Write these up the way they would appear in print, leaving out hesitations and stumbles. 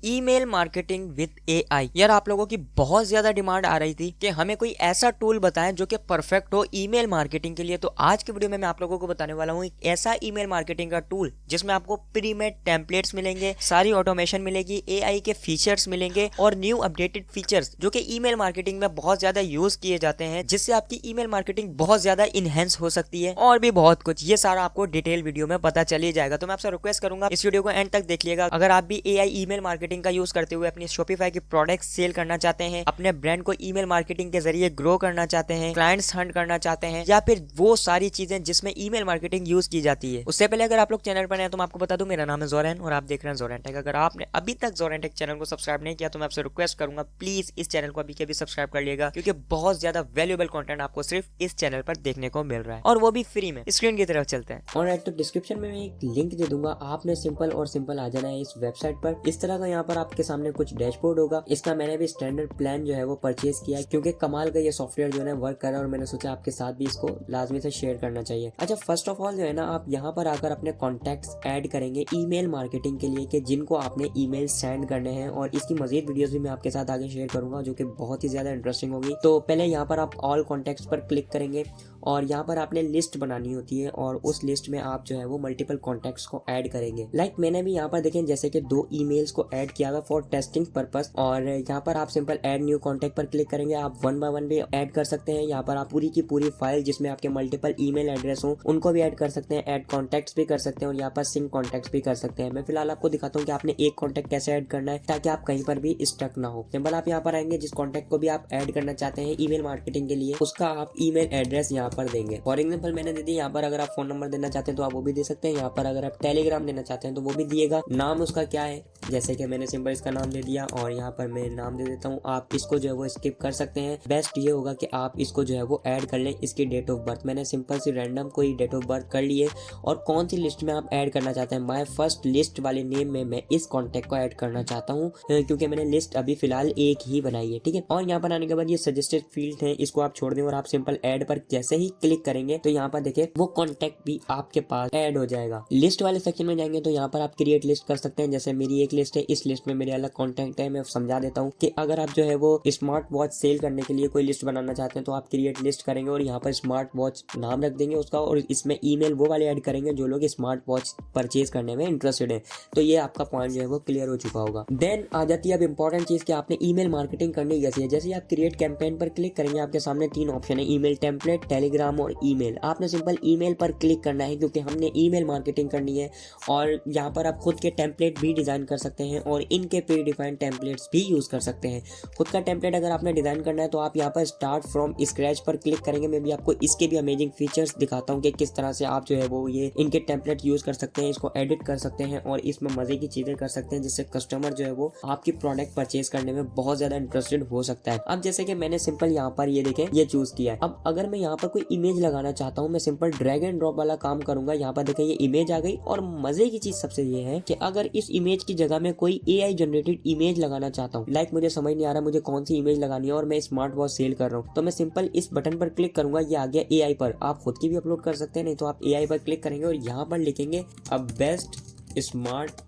Email marketing with AI. यार आप लोगों की बहुत ज्यादा डिमांड आ रही थी कि हमें कोई ऐसा टूल बताएं जो कि परफेक्ट हो ईमेल मार्केटिंग के लिए। तो आज की वीडियो में मैं आप लोगों को बताने वाला हूं एक ऐसा ईमेल मार्केटिंग का टूल जिसमें आपको प्री मेड टेम्पलेट्स मिलेंगे, सारी ऑटोमेशन मिलेगी, एआई के फीचर्स मिलेंगे और न्यू अपडेटेड फीचर्स जो कि ईमेल मार्केटिंग में बहुत ज्यादा यूज किए जाते हैं, जिससे आपकी ईमेल मार्केटिंग बहुत ज्यादा इनहेंस हो सकती है और भी बहुत कुछ। ये सारा आपको डिटेल वीडियो में पता चल ही जाएगा। तो मैं आपसे रिक्वेस्ट करूंगा इस वीडियो को एंड तक देख लिएगा। अगर आप भी एआई ईमेल मार्केटिंग का यूज करते हुए अपनी शॉपिफाई की प्रोडक्ट सेल करना चाहते हैं, अपने ब्रांड को ईमेल मार्केटिंग के जरिए ग्रो करना चाहते हैं, क्लाइंट्स हंट करना चाहते हैं, या फिर वो सारी चीजें जिसमें ईमेल मार्केटिंग यूज की जाती है, उससे पहले अगर आप लोग चैनल पर हैं तो मैं आपको बता दूं मेरा नाम है जोरैन और आप देख रहे हैं जोरैन टेक। अगर आपने अभी तक जोरैन टेक चैनल को सब्सक्राइब नहीं किया तो मैं आपसे रिक्वेस्ट करूंगा प्लीज इस चैनल को अभी के भी सब्सक्राइब कर लिएगा, क्योंकि बहुत ज्यादा वैल्यूएबल कंटेंट आपको सिर्फ इस चैनल पर देखने को मिल रहा है और वो भी फ्री में। स्क्रीन की तरफ चलते हैं और तो डिस्क्रिप्शन में मैं एक लिंक दे दूंगा, आपने सिंपल आ जाना है इस वेबसाइट पर। इस तरह का यहाँ पर आपके सामने कुछ डैशबोर्ड होगा। इसका मैंने भी स्टैंडर्ड प्लान जो है वो परचेज किया, क्योंकि कमाल का ये सॉफ्टवेयर जो है वर्क कर रहा है और मैंने सोचा आपके साथ भी इसको लाजमी से शेयर करना चाहिए। अच्छा, फर्स्ट ऑफ ऑल जो है ना, आप यहाँ पर आकर अपने कॉन्टैक्ट्स ऐड करेंगे ईमेल मार्केटिंग के लिए कि जिनको आपने ईमेल सेंड करने हैं, और इसकी मजीद वीडियोस भी मैं आपके साथ आगे शेयर करूंगा जो कि बहुत ही ज्यादा इंटरेस्टिंग होगी। तो पहले यहाँ पर आप ऑल कॉन्टैक्ट्स पर क्लिक करेंगे और यहाँ पर आपने लिस्ट बनानी होती है और उस लिस्ट में आप जो है वो मल्टीपल कॉन्टैक्ट्स को ऐड करेंगे। मैंने भी यहाँ पर देखें जैसे कि 2 ईमेल्स को ऐड किया हुआ फॉर टेस्टिंग पर्पस, और यहाँ पर आप सिंपल ऐड न्यू कॉन्टैक्ट पर क्लिक करेंगे। आप 1 बाय 1 भी ऐड कर सकते हैं। यहाँ पर आप पूरी की पूरी फाइल जिसमें आपके मल्टीपल ईमेल एड्रेस हो उनको भी ऐड कर सकते हैं, ऐड कॉन्टैक्ट्स भी कर सकते हैं और यहाँ पर सिंक कॉन्टैक्ट्स भी कर सकते हैं। मैं फिलहाल आपको दिखाता हूँ कि आपने एक कॉन्टैक्ट कैसे ऐड करना है ताकि आप कहीं पर भी स्टक ना हो। सिंपल आप यहाँ पर आएंगे, जिस कॉन्टैक्ट को भी आप ऐड करना चाहते हैं ईमेल मार्केटिंग के लिए, उसका आप ईमेल एड्रेस यहाँ पर देंगे। फॉर एग्जाम्पल मैंने दे दी यहाँ पर। अगर आप फोन नंबर देना चाहते हैं तो आप वो भी दे सकते हैं। यहाँ पर अगर आप टेलीग्राम देना चाहते हैं तो वो भी दिएगा। नाम उसका क्या है, जैसे कि मैंने सिंपल इसका नाम दे दिया और यहाँ पर मैं नाम दे देता हूँ। आप इसको जो है वो स्किप कर सकते हैं। बेस्ट ये होगा कि आप इसको जो है वो ऐड कर लें इसकी डेट ऑफ बर्थ। मैंने सिंपल सी रैंडम कोई डेट ऑफ बर्थ कर ली है और कौन सी लिस्ट में आप ऐड करना चाहते हैं। माय फर्स्ट लिस्ट वाले नेम में मैं इस कॉन्टैक्ट को ऐड करना चाहता हूँ, क्योंकि मैंने लिस्ट अभी फिलहाल एक ही बनाई है, ठीक है। और यहाँ पर आने के बाद ये सजेस्टेड फील्ड है, इसको आप छोड़ दें और आप सिंपल ऐड पर जैसे ही क्लिक करेंगे तो यहाँ पर देखिए वो कॉन्टैक्ट भी आपके पास ऐड हो जाएगा। लिस्ट वाले सेक्शन में जाएंगे तो यहाँ पर आप क्रिएट लिस्ट कर सकते हैं। जैसे मेरी एक लिस्ट है, इस लिस्ट में मेरे अलग कॉन्टैक्ट है। मैं समझा देता हूँ कि अगर आप जो है वो स्मार्ट वॉच सेल करने के लिए कोई लिस्ट बनाना चाहते हैं तो आप क्रिएट लिस्ट करेंगे और यहाँ पर स्मार्ट वॉच नाम रख देंगे उसका, और इसमें ईमेल वो वाले ऐड करेंगे जो लोग स्मार्ट वॉच परचेज करने में इंटरेस्टेड है। तो ये आपका पॉइंट जो है वो क्लियर हो चुका होगा। देन आ जाती है अब इंपॉर्टेंट चीज कि आपने ईमेल मार्केटिंग करनी कैसी है। जैसे ही आप क्रिएट कैंपेन पर क्लिक करेंगे आपके सामने 3 ऑप्शन है, ईमेल टेम्पलेट, टेलीग्राम और ईमेल। आपने सिंपल ईमेल पर क्लिक करना है क्योंकि हमने ईमेल मार्केटिंग करनी है। और यहाँ पर आप खुद के टेम्पलेट भी डिजाइन कर सकते हैं और इनके प्री डिफाइंड टेम्पलेट्स भी यूज कर सकते हैं। खुद का टेम्पलेट अगर आपने डिजाइन करना है तो आप यहाँ पर स्टार्ट फ्रॉम स्क्रैच पर क्लिक करेंगे। मैं भी आपको इसके भी अमेजिंग फीचर्स दिखाता हूँ कि किस तरह से आप जो है वो ये इनके टेम्पलेट यूज कर सकते हैं, इसको एडिट कर सकते हैं और इसमें मजे की चीजें कर सकते हैं, जिससे कस्टमर जो है वो आपकी प्रोडक्ट परचेज करने में बहुत ज्यादा इंटरेस्टेड हो सकता है। अब जैसे कि मैंने सिंपल यहाँ पर ये देखें ये चूज किया है। अब अगर मैं यहाँ पर कोई इमेज लगाना चाहता हूँ, मैं सिंपल ड्रैग एंड ड्रॉप वाला काम करूंगा। यहाँ पर देखें ये इमेज आ गई, और मजे की चीज सबसे ये है कि अगर इस इमेज की जगह में कोई एआई जनरेटेड इमेज लगाना चाहता हूँ, मुझे समझ नहीं आ रहा मुझे कौन सी इमेज लगानी है और मैं स्मार्ट वॉच सेल कर रहा हूँ, तो मैं सिंपल इस बटन पर क्लिक करूंगा। ये आ गया एआई पर। आप खुद की भी अपलोड कर सकते हैं, नहीं तो आप एआई पर क्लिक करेंगे और यहाँ पर लिखेंगे a best smart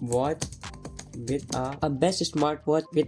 watch with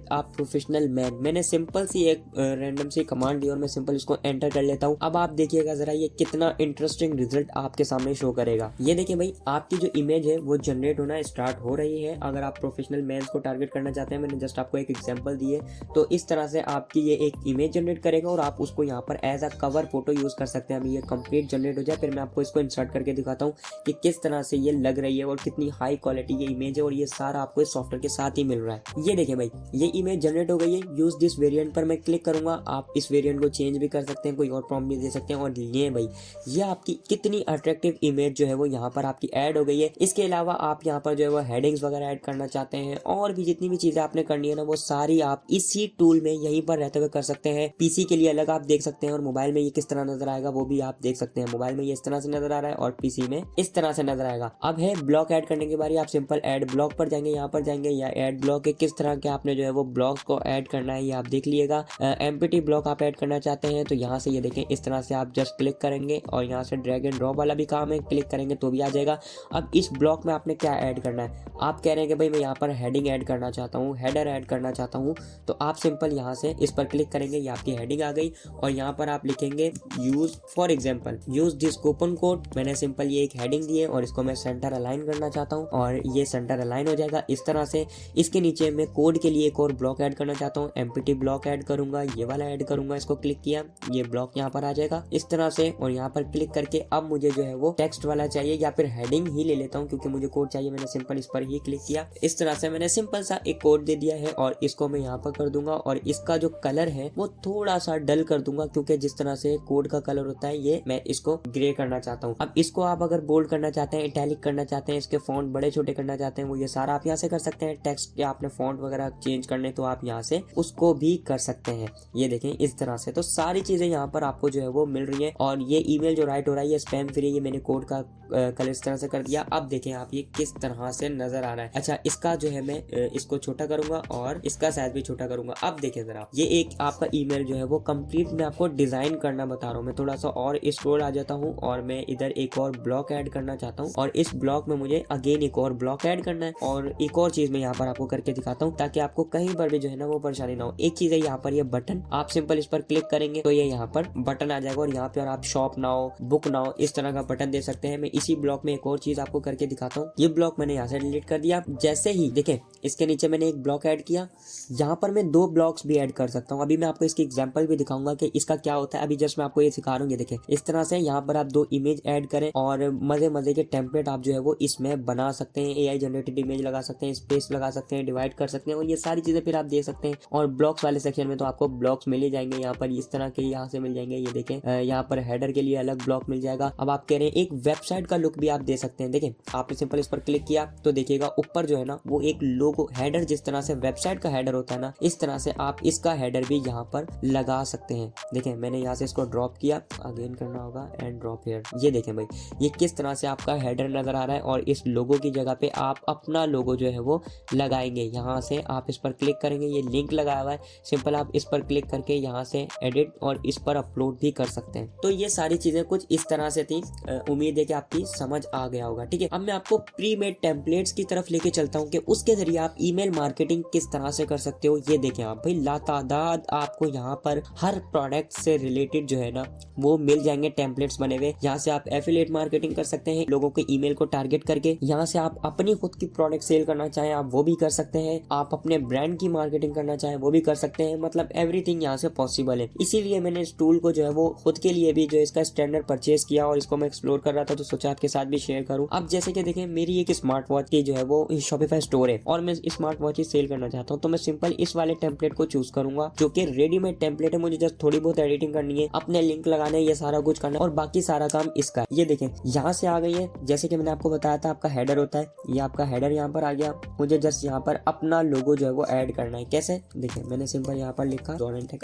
a professional man. मैंने सिंपल सी एक रैंडम सी कमांड दी और मैं सिंपल इसको एंटर कर लेता हूँ। अब आप देखिएगा जरा ये कितना इंटरेस्टिंग रिजल्ट आपके सामने शो करेगा। ये देखिए भाई, आपकी जो इमेज है वो जनरेट होना स्टार्ट हो रही है। अगर आप प्रोफेशनल मैन को टारगेट करना चाहते हैं, मैंने जस्ट आपको एक एग्जांपल दी है, तो इस तरह से आपकी ये एक इमेज जनरेट करेगा और आप उसको यहाँ पर as a cover photo use कर सकते हैं। अभी ये कंप्लीट जनरेट हो जाए फिर मैं आपको इसको इंसर्ट करके दिखाता हूँ कि किस तरह से ये लग रही है और कितनी हाई क्वालिटी ये इमेज है, और ये सारा आपको इस सॉफ्टवेयर के साथ ही मिल रहा है। ये देखिए भाई, ये इमेज जनरेट हो गई है। यूज दिस वेरिएंट पर मैं क्लिक करूंगा। आप इस वेरिएंट को चेंज भी कर सकते हैं, कोई और प्रॉम्प्ट भी दे सकते हैं। और ये भाई, ये आपकी कितनी अट्रैक्टिव इमेज जो है वो यहाँ पर आपकी ऐड हो गई है। इसके अलावा आप यहाँ पर जो है वो हेडिंग्स वगैरह ऐड करना चाहते हैं और भी जितनी भी चीजें आपने करनी है ना, वो सारी आप इसी टूल में यहीं पर रहते हुए कर सकते हैं। पीसी के लिए अलग आप देख सकते हैं और मोबाइल में ये किस तरह नजर आएगा वो भी आप देख सकते हैं। मोबाइल में ये इस तरह से नजर आ रहा है और पीसी में इस तरह से नजर आएगा। अब है ब्लॉक ऐड करने के बारे। आप सिंपल ऐड ब्लॉक पर जाएंगे, यहाँ पर जाएंगे करेंगे या ऐड ब्लॉक है, किस तरह के आपने जो है वो ब्लॉक को ऐड करना है ये आप देख लीजिएगा। एम्प्टी ब्लॉक आप ऐड करना चाहते हैं तो यहाँ से ये देखें इस तरह से आप जस्ट क्लिक करेंगे और यहाँ से ड्रैग एंड ड्रॉप वाला भी काम है, क्लिक करेंगे तो भी आ जाएगा। अब इस ब्लॉक में आपने क्या ऐड करना है, आप कह रहे हैं कि भाई मैं यहाँ पर हेडिंग ऐड करना चाहता हूँ, हेडर ऐड करना चाहता हूँ, तो आप सिंपल यहाँ से इस पर क्लिक करेंगे, ये आपकी हेडिंग आ गई और यहाँ पर आप लिखेंगे use for example use this coupon code. मैंने सिंपल ये एक हेडिंग दी है और इसको मैं सेंटर अलाइन करना चाहता हूँ और ये सेंटर अलाइन हो जाएगा इस तरह से। इसके नीचे मैं कोड के लिए एक और ब्लॉक ऐड करना चाहता हूँ, एम्प्टी ब्लॉक ऐड करूंगा, ये वाला ऐड करूंगा, इसको क्लिक किया, ये ब्लॉक यहाँ पर आ जाएगा इस तरह से। और यहाँ पर क्लिक करके अब मुझे जो है वो टेक्स्ट वाला चाहिए या फिर हेडिंग ही ले लेता हूँ क्योंकि मुझे कोड चाहिए। मैंने सिंपल इस पर ही क्लिक किया, इस तरह से मैंने सिंपल सा एक कोड दे दिया है और इसको मैं यहाँ पर कर दूंगा और इसका जो कलर है वो थोड़ा सा डल कर दूंगा क्योंकि जिस तरह से कोड का कलर होता है ये मैं इसको ग्रे करना चाहता हूँ। अब इसको आप अगर बोल्ड करना चाहते हैं, इटैलिक करना चाहते हैं, इसके फॉन्ट बड़े छोटे करना चाहते हैं, वो ये सारा आप यहाँ से कर सकते हैं। टेक्स्ट या आपने फॉन्ट वगैरह चेंज करने तो आप यहाँ से उसको भी कर सकते हैं। ये देखें इस तरह से, तो सारी चीजें यहाँ पर आपको जो है वो मिल रही है। और ये ईमेल जो राइट हो रहा है ये स्पैम फ्री, ये मैंने कोड का कलर इस तरह से कर दिया। अब देखें आप ये किस तरह से नजर आ रहा है। अच्छा इसका जो है मैं इसको छोटा करूंगा और इसका साइज भी छोटा करूंगा। अब देखें जरा, ये एक आपका ईमेल जो है वो कंप्लीट मैं आपको डिजाइन करना बता रहा हूँ। मैं थोड़ा सा और स्क्रॉल आ जाता हूँ और मैं इधर एक और ब्लॉक ऐड करना चाहता हूँ और इस ब्लॉक में मुझे अगेन एक और ब्लॉक ऐड करना है। और एक और चीज मैं यहाँ पर आपको करके दिखाता हूँ ताकि आपको कहीं पर भी जो है ना वो परेशानी ना हो। एक चीज है यहाँ पर ये बटन, आप सिंपल इस पर क्लिक करेंगे तो ये यहाँ पर बटन आ जाएगा और यहाँ पे और आप शॉप नाउ, बुक नाउ इस तरह का बटन दे सकते हैं। मैं इसी ब्लॉक में एक और चीज आपको करके दिखाता हूँ। ये ब्लॉक मैंने यहाँ से डिलीट कर दिया। जैसे ही देखें इसके नीचे मैंने एक ब्लॉक ऐड किया, यहाँ पर मैं 2 ब्लॉक्स भी ऐड कर सकता हूँ। अभी मैं आपको इसकी एग्जांपल भी दिखाऊंगा कि इसका क्या होता है। अभी जस्ट मैं आपको ये सिखा रहा हूँ। ये देखें इस तरह से यहाँ पर आप 2 इमेज ऐड करें और मजे मजे के टेम्पलेट आप जो है वो इसमें बना सकते हैं। AI जनरेटेड इमेज लगा सकते हैं, स्पेस लगा सकते हैं, डिवाइड कर सकते हैं और ये सारी चीजें फिर आप दे सकते हैं। और ब्लॉक्स वाले सेक्शन में तो आपको ब्लॉक्स मिल ही जाएंगे, यहाँ पर इस तरह के यहाँ से मिल जाएंगे। ये देखें यहाँ पर हेडर के लिए अलग ब्लॉक मिल जाएगा। अब आप कह रहे हैं एक वेबसाइट का लुक भी आप दे सकते हैं। देखें आपने सिंपल इस पर क्लिक किया तो देखिएगा ऊपर जो है ना वो एक लोगो हेडर, जिस तरह से वेबसाइट का हेडर होता है ना इस तरह से आप इसका हेडर भी यहाँ पर लगा सकते हैं। देखें मैंने यहाँ से इसको ड्रॉप किया, अगेन करना होगा एंड ड्रॉप हियर। ये देखें भाई ये किस तरह से आपका हेडर नजर आ रहा है और इस लोगो की जगह पे आप अपना लोगो जो है वो लगाएंगे। यहाँ से आप इस पर क्लिक करेंगे, ये लिंक लगाया हुआ है, सिंपल आप इस पर क्लिक करके यहाँ से एडिट और इस पर अपलोड भी कर सकते हैं। तो ये सारी चीजें कुछ इस तरह से थी। उम्मीद है कि आपकी समझ आ गया होगा। ठीक है, अब मैं आपको प्री मेड टेम्पलेट्स की तरफ लेके चलता हूँ कि उसके जरिए आप ईमेल मार्केटिंग किस तरह से कर सकते हो। ये देखें आप भाई लातादाद आपको यहाँ पर हर प्रोडक्ट से रिलेटेड जो है ना वो मिल जाएंगे टेम्पलेट्स बने हुए। यहाँ से आप एफिलिएट मार्केटिंग कर सकते हैं, लोगों के ईमेल को टारगेट करके। यहाँ से आप अपनी खुद की प्रोडक्ट सेल करना चाहें आप वो भी कर सकते हैं, आप अपने ब्रांड की मार्केटिंग करना चाहें वो भी कर सकते हैं। मतलब एवरीथिंग यहाँ से पॉसिबल है। इसीलिए मैंने इस टूल को जो है वो खुद के लिए भी जो इसका स्टैंडर्ड परचेज किया और इसको मैं एक्सप्लोर कर रहा था तो सोचा आपके साथ भी शेयर करूँ। अब जैसे कि देखें मेरी एक स्मार्ट वॉच की जो है वो शॉपिफाई स्टोर है और मैं स्मार्ट वॉच सेल करना चाहता हूँ तो मैं सिंपल इस वाले टेम्पलेट को चूज करूंगा जो कि रेडीमेड टेम्पलेट है। मुझे जस्ट थोड़ी बहुत एडिटिंग करनी है, अपने लिंक लगाने, ये सारा कुछ करना है और बाकी सारा काम इसका है। ये देखें यहाँ से आ गई है। जैसे कि मैंने आपको बताया था आपका हेडर होता है, ये आपका हेडर यहाँ पर आ गया। मुझे जस्ट यहाँ पर अपना लोगो जो है वो ऐड करना है। कैसे देखें मैंने सिंपल यहाँ पर लिखा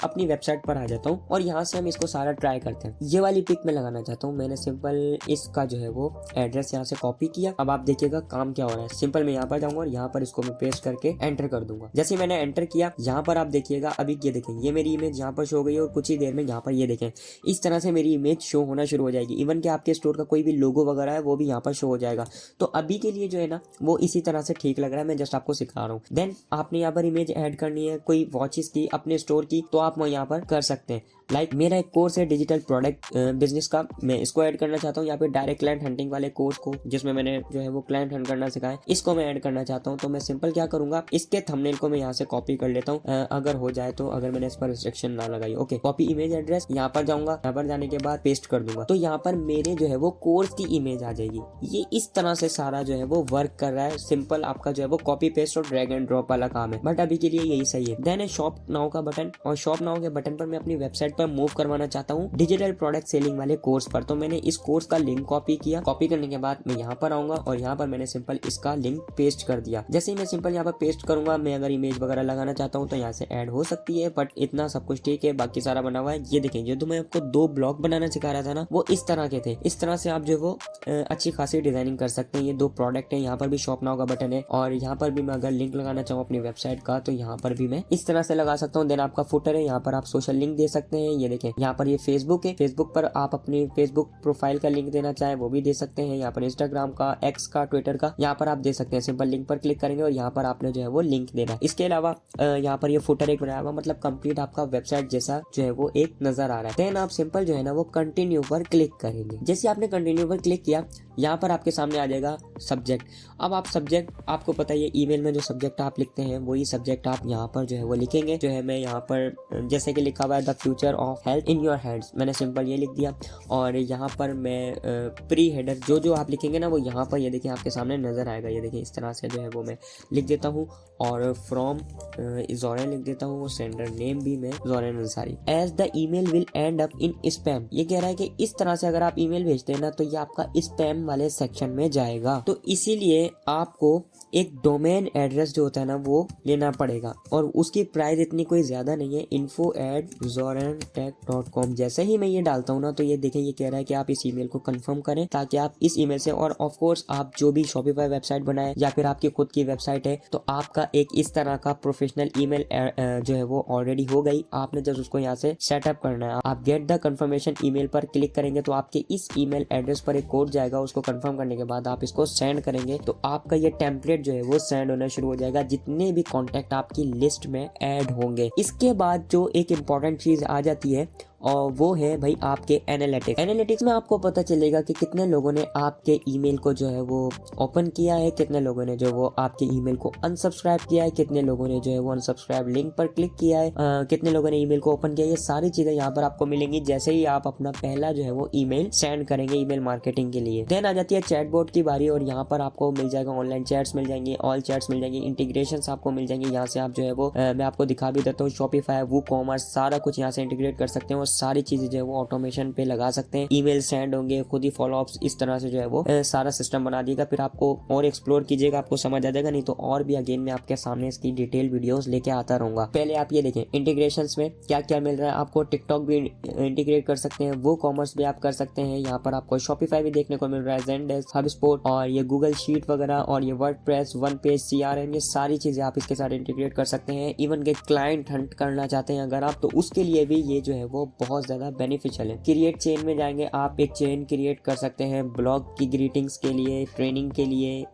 अपनी वेबसाइट पर आ जाता हूँ और यहाँ से हम इसको सारा ट्राई करते हैं। ये वाली पिक में लगाना चाहता हूँ। मैंने सिंपल इसका जो है वो एड्रेस यहाँ से कॉपी किया। अब आप देखिएगा काम क्या हो रहा है। सिंपल मैं यहाँ पर जाऊंगा और यहाँ पर इसको मैं पेस्ट करके एंटर कर दूंगा। जैसे मैंने एंटर किया यहाँ पर आप देखिएगा अभी ये देखें ये मेरी इमेज यहाँ पर शो हो गई है और कुछ ही देर में यहाँ पर ये देखें इस तरह से मेरी इमेज शो होना शुरू हो जाएगी। इवन कि आपके स्टोर का कोई भी लोगो वगैरह है वो भी यहाँ पर शो हो जाएगा। तो अभी के लिए जो है ना वो इसी तरह से ठीक लग रहा है, मैं जस्ट आपको सिखा रहा हूँ। देन आपने यहाँ पर इमेज ऐड करनी है कोई वॉचेस की अपने स्टोर की तो आप यहाँ पर कर सकते हैं। लाइक मेरा एक कोर्स है डिजिटल प्रोडक्ट बिजनेस का, मैं इसको ऐड करना चाहता हूँ। यहाँ पे डायरेक्ट क्लाइंट हंटिंग वाले कोर्स को जिसमें मैंने जो है वो क्लाइंट हंट करना सिखाया, इसको मैं ऐड करना चाहता हूँ। तो मैं सिंपल क्या करूंगा इसके थंबनेल को मैं यहाँ से कॉपी कर लेता हूँ अगर हो जाए तो, अगर मैंने इस पर रिस्ट्रिक्शन ना लगाई। ओके कॉपी इमेज एड्रेस, यहाँ पर जाऊंगा, यहाँ पर जाने के बाद पेस्ट कर दूंगा तो यहाँ पर मेरे जो है वो कोर्स की इमेज आ जाएगी। ये इस तरह से सारा जो है वो वर्क कर रहा है। सिंपल आपका जो है वो कॉपी पेस्ट और ड्रैग एंड ड्रॉप वाला काम है, बट अभी के लिए यही सही है। देन है शॉप नाउ का बटन और शॉप नाउ के बटन पर मैं अपनी वेबसाइट पर मूव करवाना चाहता हूँ डिजिटल प्रोडक्ट सेलिंग वाले कोर्स पर। तो मैंने इस कोर्स का लिंक कॉपी किया, कॉपी करने के बाद मैं यहाँ पर आऊंगा और यहाँ पर मैंने सिंपल इसका लिंक पेस्ट कर दिया। जैसे ही मैं सिंपल यहाँ पर पेस्ट करूंगा। मैं अगर इमेज वगैरह लगाना चाहता हूँ तो यहाँ से ऐड हो सकती है, बट इतना सब कुछ ठीक है, बाकी सारा बना हुआ है। ये देखें, जो तो मैं आपको 2 ब्लॉग बनाना सिखा रहा था ना, वो इस तरह के थे। इस तरह से आप जो वो अच्छी खासी डिजाइनिंग कर सकते हैं। ये 2 प्रोडक्ट है, यहाँ पर भी शॉप नाउ का बटन है और यहाँ पर भी मैं अगर लिंक लगाना चाहूँ अपनी वेबसाइट का तो यहाँ पर भी मैं इस तरह से लगा सकता हूँ। देन आपका फुटर है, यहाँ पर आप सोशल लिंक दे सकते हैं। ये देखें, यहाँ पर ये फेसबुक है, फेसबुक पर आप अपनी फेसबुक प्रोफाइल का लिंक देना चाहे वो भी दे सकते हैं। यहाँ पर इंस्टाग्राम का, एक्स का, ट्विटर का, यहाँ पर आप दे सकते हैं। सिंपल लिंक पर क्लिक करेंगे और यहाँ पर आपने जो है वो लिंक देना है। इसके अलावा यहाँ पर ये फुटर एक बनाया हुआ, मतलब कंप्लीट आपका वेबसाइट जैसा जो है वो एक नजर आ रहा है। देन आप सिंपल जो है ना वो कंटिन्यू पर क्लिक करेंगे। जैसे आपने कंटिन्यू पर क्लिक किया, यहाँ पर आपके सामने आ जाएगा सब्जेक्ट। अब आप सब्जेक्ट, आपको पता है ईमेल में जो सब्जेक्ट आप लिखते हैं वही सब्जेक्ट आप यहाँ पर जो है वो लिखेंगे। जो है मैं यहाँ पर जैसे कि लिखा हुआ है the future of health in your hands, मैंने सिंपल ये लिख दिया। और यहाँ पर मैं प्री हेडर जो आप लिखेंगे ना वो यहाँ पर ये देखिए आपके सामने नजर आएगा। ये देखिए इस तरह से जो है वो मैं लिख देता हूँ और फ्रॉम ज़ोरैन लिख देता हूँ। सेंडर नेम भी मैं Zorain Ansari. As the email will end up in spam, ये कह रहा है कि इस तरह से अगर आप ईमेल भेजते हैं ना तो ये आपका स्पैम वाले सेक्शन में जाएगा। तो इसीलिए आपको एक डोमेन एड्रेस जो होता है ना वो लेना पड़ेगा और उसकी प्राइस इतनी कोई ज्यादा नहीं है, info@zorentech.com। जैसे ही मैं ये डालता हूँ ना तो ये देखें, ये कह रहा है कि आप इस ईमेल को कंफर्म करें ताकि आप इस ईमेल से, और ऑफ कोर्स आप जो भी शॉपिफाई वेबसाइट बनाए या फिर आपकी खुद की वेबसाइट है तो आपका एक इस तरह का प्रोफेशनल ईमेल जो है वो ऑलरेडी हो गई। आपने जब उसको यहाँ से सेटअप करना है, आप गेट द कंफर्मेशन ईमेल पर क्लिक करेंगे तो आपके इस ईमेल एड्रेस पर एक कोड जाएगा। उसको कंफर्म करने के बाद आप इसको सेंड करेंगे तो आपका ये टेम्पलेट जो है वो सेंड होना शुरू हो जाएगा, जितने भी कॉन्टैक्ट आपकी लिस्ट में ऐड होंगे। इसके बाद जो एक इम्पॉर्टेंट चीज आ जाती है और वो है भाई आपके एनालिटिक्स। एनालिटिक्स में आपको पता चलेगा कि कितने लोगों ने आपके ईमेल को जो है वो ओपन किया है, कितने लोगों ने जो वो आपके ईमेल को अनसब्सक्राइब किया है, कितने लोगों ने जो है वो अनसब्सक्राइब लिंक पर क्लिक किया है, कितने लोगों ने ईमेल को ओपन किया। ये सारी चीजें यहाँ पर आपको मिलेंगी जैसे ही आप अपना पहला जो है वो ईमेल सेंड करेंगे ईमेल मार्केटिंग के लिए। देन आ जाती है चैटबॉट की बारी और यहाँ पर आपको मिल जाएगा ऑनलाइन चैट्स मिल जाएंगे, ऑल चैट्स मिल जाएंगे, इंटीग्रेशन आपको मिल जाएंगे। यहाँ से आप जो है वो मैं आपको दिखा भी देता हूँ, शॉपिफाई, वूकॉमर्स, सारा कुछ यहाँ से इंटीग्रेट कर सकते हैं और सारी चीजें जो है वो ऑटोमेशन पे लगा सकते हैं। ईमेल सेंड होंगे, खुद ही फॉलोअप्स, इस तरह से जो है वो सारा सिस्टम बना दिएगा। फिर आपको और एक्सप्लोर कीजिएगा, आपको समझ आ जाएगा, नहीं तो और भी अगेन मैं आपके सामने इसकी डिटेल वीडियोस लेके आता रहूंगा। पहले आप ये देखें इंटीग्रेशंस में क्या क्या मिल रहा है आपको। टिकटॉक भी इंटीग्रेट कर सकते हैं, वो कॉमर्स भी आप कर सकते हैं। यहाँ पर आपको शॉपिफाई भी देखने को मिल रहा है, ज़ेनडेस्क, हबस्पॉट और ये गूगल शीट वगैरह और ये वर्डप्रेस, वन पेज, CRM, ये सारी चीजें आप इसके साथ इंटीग्रेट कर सकते हैं। इवन के क्लाइंट हंट करना चाहते हैं अगर आप, तो उसके लिए भी ये जो है वो बहुत ज्यादा बेनिफिशियल है। क्रिएट चेन में जाएंगे, आप एक चेन क्रिएट कर सकते हैं ब्लॉग की ग्रीटिंग्स के लिए, ट्रेनिंग के लिए।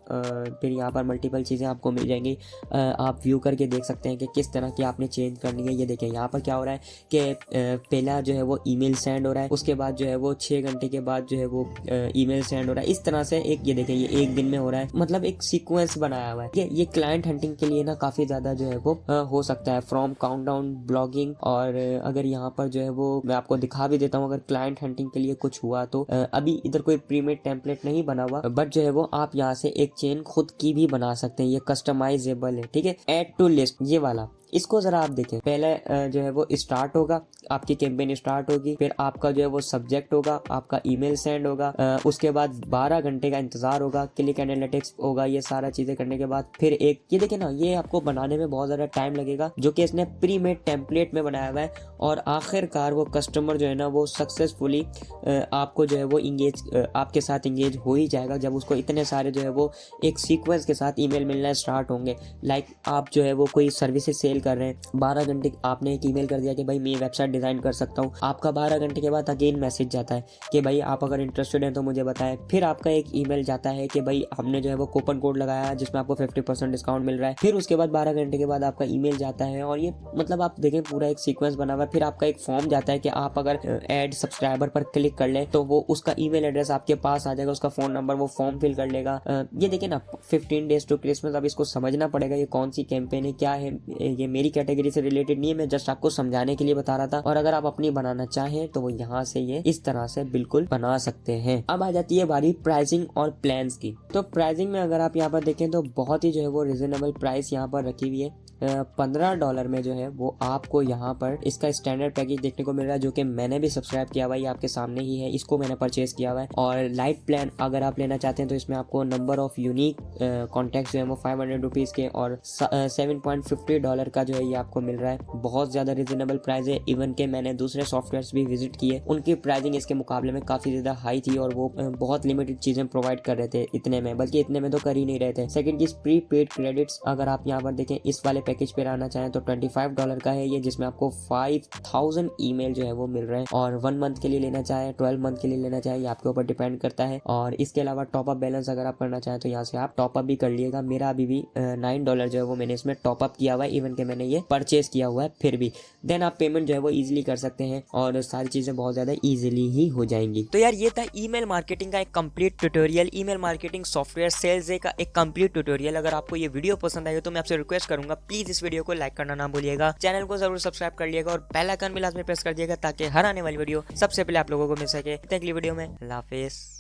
फिर यहाँ पर मल्टीपल चीजें आपको मिल जाएंगी, आप व्यू करके देख सकते हैं कि किस तरह की आपने चेंज करनी है। ये देखें यहाँ पर क्या हो रहा है कि पहला जो है वो ईमेल सेंड हो रहा है, उसके बाद जो है वो 6 घंटे के बाद जो है वो ईमेल सेंड हो रहा है। इस तरह से एक, ये देखें ये 1 दिन में हो रहा है, मतलब एक सीक्वेंस बनाया हुआ है। ये क्लाइंट हंटिंग के लिए ना काफी ज्यादा जो है वो हो सकता है। फ्रॉम काउंटडाउन ब्लॉगिंग, और अगर यहाँ पर जो है वो मैं आपको दिखा भी देता हूँ, अगर क्लाइंट हंटिंग के लिए कुछ हुआ तो अभी इधर कोई प्रीमेड टेम्पलेट नहीं बना हुआ, बट जो है वो आप यहाँ से एक चेन खुद की भी बना सकते हैं। ये कस्टमाइजेबल है, ठीक है। ऐड टू लिस्ट ये वाला, इसको जरा आप देखें। पहले जो है वो स्टार्ट होगा, आपकी कैंपेन स्टार्ट होगी, फिर आपका जो है वो सब्जेक्ट होगा, आपका ईमेल सेंड होगा, उसके बाद 12 घंटे का इंतजार होगा, क्लिक एनालिटिक्स होगा। ये सारा चीजें करने के बाद फिर एक, ये देखें ना, ये आपको बनाने में बहुत ज्यादा टाइम लगेगा, जो कि इसने प्री मेड टेम्पलेट में बनाया हुआ है। और आखिरकार वो कस्टमर जो है ना वो सक्सेसफुली आपको जो है वो आपके साथ इंगेज हो ही जाएगा जब उसको इतने सारे जो है वो एक सीक्वेंस के साथ ईमेल मिलना स्टार्ट होंगे। लाइक आप जो है वो कोई सर्विसेज सेल कर रहे हैं, 12 घंटे आपने एक ईमेल कर दिया कि भाई मैं वेबसाइट डिजाइन कर सकता हूँ, आपका 12 घंटे के बाद अगेन मैसेज जाता है कि भाई आप अगर इंटरेस्टेड हैं तो मुझे बताएं। फिर आपका एक ईमेल जाता है कि भाई हमने जो है वो कूपन कोड लगाया जिसमें आपको 50% डिस्काउंट मिल रहा है। फिर उसके बाद 12 घंटे के बाद आपका ईमेल जाता है, और ये मतलब आप देखें पूरा एक सीक्वेंस बना हुआ है। फिर आपका एक फॉर्म जाता है कि आप अगर ऐड सब्सक्राइबर पर क्लिक कर ले तो वो उसका ईमेल एड्रेस आपके पास आ जाएगा, उसका फोन नंबर, वो फॉर्म फिल कर लेगा। ये देखिए ना 15 डेज टू क्रिसमस, अब इसको समझना पड़ेगा ये कौन सी कैंपेन है, क्या है। ये मेरी कैटेगरी से रिलेटेड नहीं है, मैं जस्ट आपको समझाने के लिए बता रहा था। और अगर आप अपनी बनाना चाहें तो वो यहाँ से ये इस तरह से बिल्कुल बना सकते हैं। अब आ जाती है बारी प्राइसिंग और प्लान्स की। तो प्राइसिंग में अगर आप यहाँ पर देखें तो बहुत ही जो है वो रिजनेबल प्राइस यहाँ पर रखी हुई है। $15 में जो है वो आपको यहाँ पर इसका स्टैंडर्ड पैकेज देखने को मिल रहा है, जो कि मैंने भी सब्सक्राइब किया हुआ है, ये आपके सामने ही है, इसको मैंने परचेज किया हुआ है। और लाइट प्लान अगर आप लेना चाहते हैं तो इसमें आपको नंबर ऑफ यूनिक कॉन्टैक्ट जो है वो 500 रुपीज़ के और $7.50 का जो है ये आपको मिल रहा है। बहुत ज़्यादा रिजनेबल प्राइस है। इवन के मैंने दूसरे सॉफ्टवेयर्स भी विजिट किए, उनकी प्राइसिंग इसके मुकाबले में काफ़ी ज़्यादा हाई थी और वो बहुत लिमिटेड चीज़ें प्रोवाइड कर रहे थे इतने में, बल्कि इतने में तो कर ही नहीं रहे थे। सेकंड चीज़, प्री पेड क्रेडिट्स अगर आप यहाँ पर देखें इस वाले पैकेज पे रहना चाहें तो $25 का है ये, जिसमें आपको 5000 ईमेल जो है वो मिल रहे हैं। और 1 मंथ के लिए लेना चाहें, 12 मंथ के लिए लेना चाहें, ये आपके ऊपर डिपेंड करता है। और इसके अलावा टॉप अप बैलेंस अगर आप करना चाहें तो यहाँ से आप टॉप अप भी कर लिएगा। मेरा अभी भी $9 जो है वो मैंने इसमें टॉप अप किया हुआ है, इवन के मैंने ये परचेज किया हुआ है फिर भी। देन आप पेमेंट जो है वो इजीली कर सकते हैं और सारी चीज़ें बहुत ज़्यादा इजीली ही हो जाएंगी। तो यार ये था ईमेल मार्केटिंग का एक complete tutorial, email marketing software sales का एक कंप्लीट ट्यूटोरियल। अगर आपको ये वीडियो पसंद आई तो मैं आपसे रिक्वेस्ट करूंगा प्लीज इस वीडियो को लाइक करना ना भूलिएगा, चैनल को जरूर सब्सक्राइब कर लिएगा और बेल आइकन भी लाजमी प्रेस कर दिएगा ताकि हर आने वाली वीडियो सबसे पहले आप लोगों को मिल सके। अगली वीडियो में अल्लाह हाफिज़।